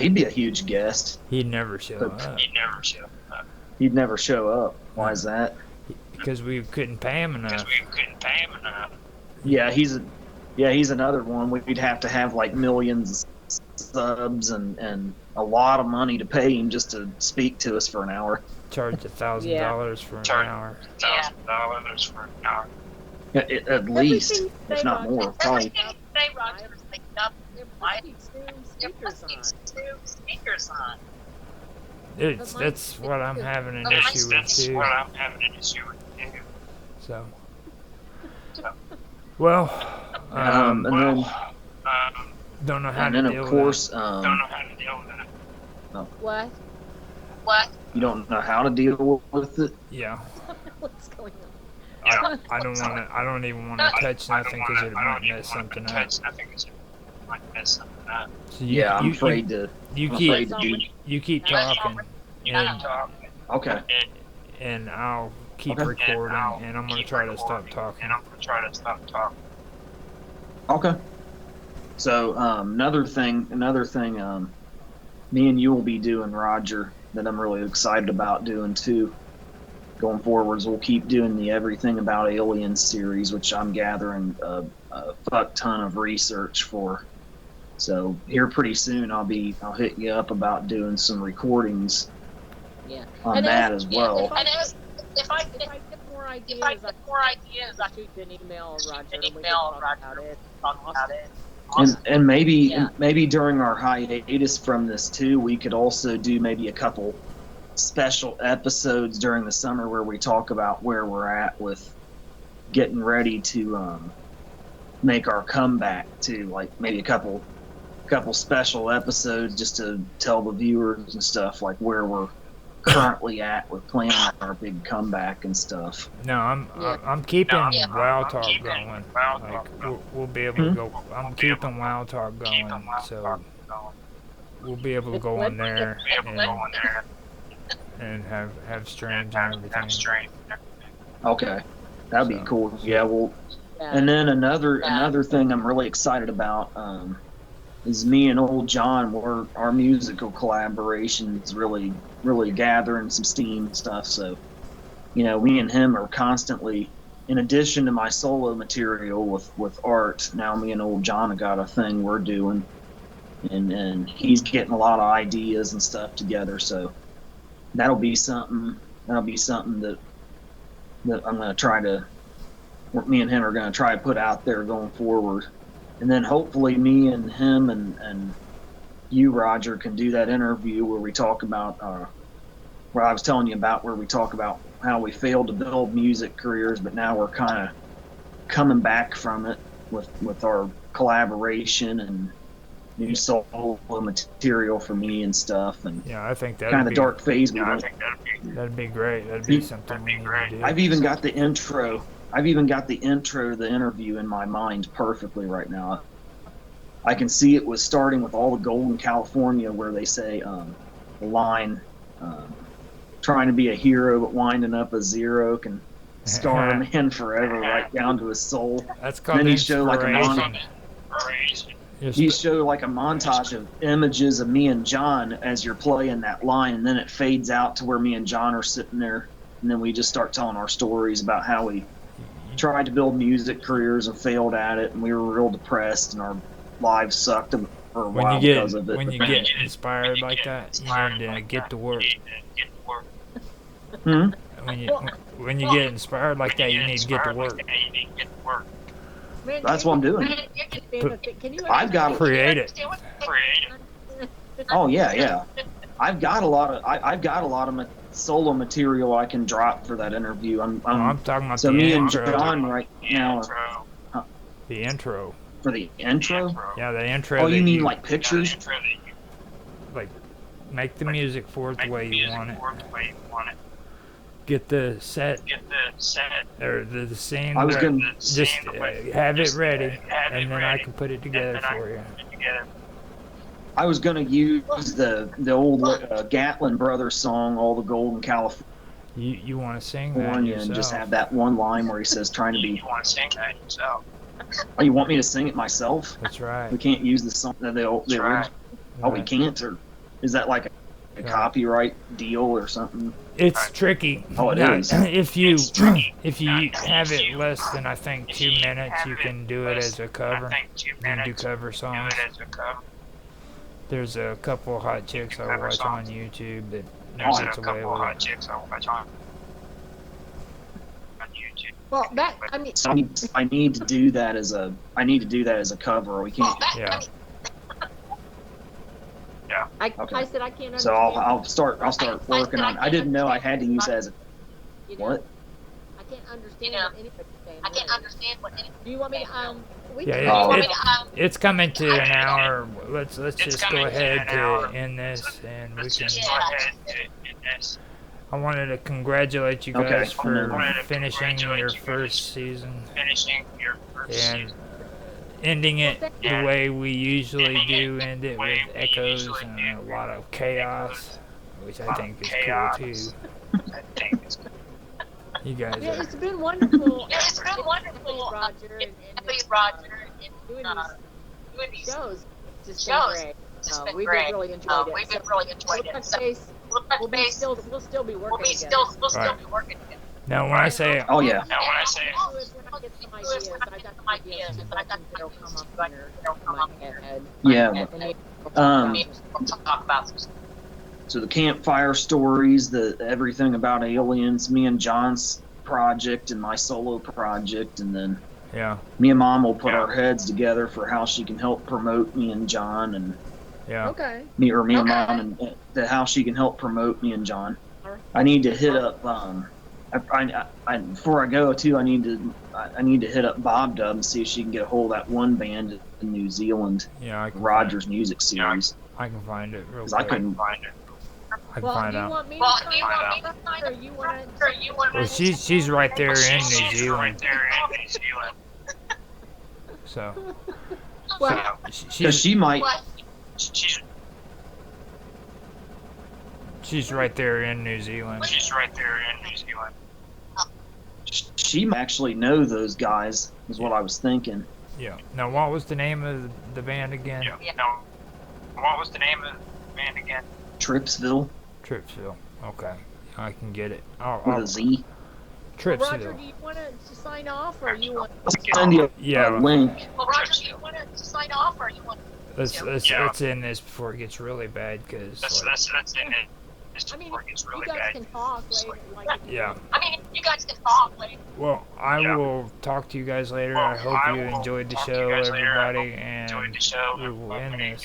he'd be a huge guest.
He'd never show
But-
up
He never showed up
He'd never show up. Why is that?
because we couldn't pay him
because
enough.
we couldn't pay him enough.
Yeah, he's another one. We'd have to have like millions of subs and a lot of money to pay him just to speak to us for an hour.
Charge $1,000 for an
Charge-
hour.
$1,000 for an hour.
At least, if not more. Probably.
Everything they Roger was like up.
There
Why?
must be two speakers on.
Two speakers on.
That's what I'm having an
That's,
issue with
that's
too.
what I'm having an issue with too.
So,
So,
well,
And then
don't know how
and
to
then
deal
of course
don't know how to deal with it.
What?
What?
you don't know how to deal with it.
with that. Yeah.
What's going on?
I don't want to. I don't even want to touch nothing because it might mess something up.
Touch nothing 'cause it might mess something up.
So
Yeah, I'm afraid to.
You
I'm
keep
afraid to do.
you keep
That's
talking,
You
and
talk,
Okay.
and I'll keep
Okay.
recording,
I'll
and I'm gonna
keep
try to stop
recording,
talking.
And I'm gonna try to stop talking.
Okay. So another thing, me and you will be doing, Roger, that I'm really excited about doing too. Going forwards, we'll keep doing the Everything About Aliens series, which I'm gathering a fuck ton of research for. So here pretty soon, I'll hit you up about doing some recordings
Yeah.
on
And
that
as-
as well.
And if I
If I get more ideas,
if I get more ideas, I
I'll shoot you an email,
shoot
Roger.
an
and we can
email,
talk
Roger,
about it.
talk about it.
And maybe
Yeah.
maybe during our hiatus from this too, we could also do maybe a couple special episodes during the summer where we talk about where we're at with getting ready to make our comeback too, like maybe a couple special episodes just to tell the viewers and stuff like where we're currently at with planning our big comeback and stuff.
No,
Yeah.
I'm keeping
Yeah.
WoW
I'm
Talk
keeping
going.
WoW
Like
Talk going.
we'll be able to
Hmm?
go. I'm keeping WoW Talk going, so we'll be able to go on there
Be able to go on there
and have streams and
and
everything.
have stream.
Okay, that'd be
So-
cool. Yeah, well.
Yeah.
And then another thing I'm really excited about is me and old John. Our musical collaboration is really gathering some steam and stuff. So me and him are constantly, in addition to my solo material with art, now me and old John have got a thing we're doing, and he's getting a lot of ideas and stuff together. So that'll be something that I'm going to try to, me and him are going to try to put out there going forward. And then hopefully me and him and you, Roger, can do that interview where we talk about, where I was telling you about, where we talk about how we failed to build music careers, but now we're kind of coming back from it with our collaboration and new solo material for me and stuff, and
Yeah, I think that
kind of the dark phase.
Yeah, I think
that'd be great. That'd be something we need to do.
I've even got the intro. I've even got the intro to the interview in my mind perfectly right now. I can see it was starting with all the Golden California, where they say the line, trying to be a hero but winding up a zero can scar a man forever right down to his soul.
That's called
Then he showed like a
inspiration.
he showed like a montage of images of me and John as you're playing that line, and then it fades out to where me and John are sitting there, and then we just start telling our stories about how we tried to build music careers and failed at it, and we were real depressed and our lives sucked for a while because of it.
When you get inspired like that, you need to get to work.
Hmm?
When you get inspired like that, you need to get to work.
Man,
That's what I'm doing.
Can you
I've got
Create it.
Oh yeah. I've got a lot of solo material I can drop for that interview.
I'm talking about
so
the
me and
intro.
John right now
The intro.
for the intro.
Yeah, the intro.
Oh, you
that
mean like pictures?
like make the music for it the way you want it. Get the set or the scene.
I was
where-
gonna
just have it ready, and then I can put it together for you.
I was gonna use the old Gatlin Brothers song, "All the Golden California,"
You want to sing that
and
yourself?
just have that one line where he says, "Trying to be." Oh, you want me to sing it myself?
That's right.
We can't use the song, the original. Oh, we can't, or is that like a copyright deal or something?
It's tricky.
Oh, it
Now,
is.
If you have it less than I think 2 minutes, you can do it as a cover. You can do cover songs. There's a couple of hot chicks I watch on YouTube that knows it's available.
Well, that I mean,
So I need to do that as a cover. We can't.
Yeah.
Okay.
I said I can't understand.
So I'll start working on. I didn't know I had to use that as a
you know,
what?
I can't understand what anybody's saying. Really. Do you want me to we
Yeah,
can
it's coming to an hour. Let's just go ahead to end this, and we can. I wanted to congratulate you guys for finishing your first season and ending it the way we usually do, end it with echoes and a lot of chaos, which I think is cool too. You guys
Yeah,
are.
it's been wonderful. Roger, and doing these shows. It's just been great. We've really enjoyed it. We'll still be working together.
Now, when I say
Oh yeah. Yeah. So the campfire stories, the everything about aliens, me and John's project and my solo project, and then
yeah,
me and Mom will put our heads together for how she can help promote me and John, and
yeah,
Okay.
me and Mom, and how she can help promote me and John. I need to hit up. Before I go too, I need to hit up Bob Dub and see if she can get a hold of that one band in New Zealand,
yeah, I can
Rogers Music Series,
I can find it real
because I
quick.
couldn't.
I can
Well,
find
do you
out.
want me to find out, or you want to?
Well, she's right there in New Zealand, so
Well,
Because she might.
she's right there in New Zealand.
She might actually know those guys. Is what I was thinking.
Yeah. Now, what was the name of the band again?
Tripsville
Tripsville. Okay, I can get it.
with a Z.
Trips
Roger,
to
do you want to sign off, or you want?
Send you a
Yeah.
link.
Well, Roger, do you want to sign off, or you want?
let's end this before it gets really bad, because
That's in it.
I mean, you guys can talk later. Like,
yeah.
I mean, you guys can talk later.
Well, I will talk to you guys later. I hope you enjoyed the show, everybody, and we will end this.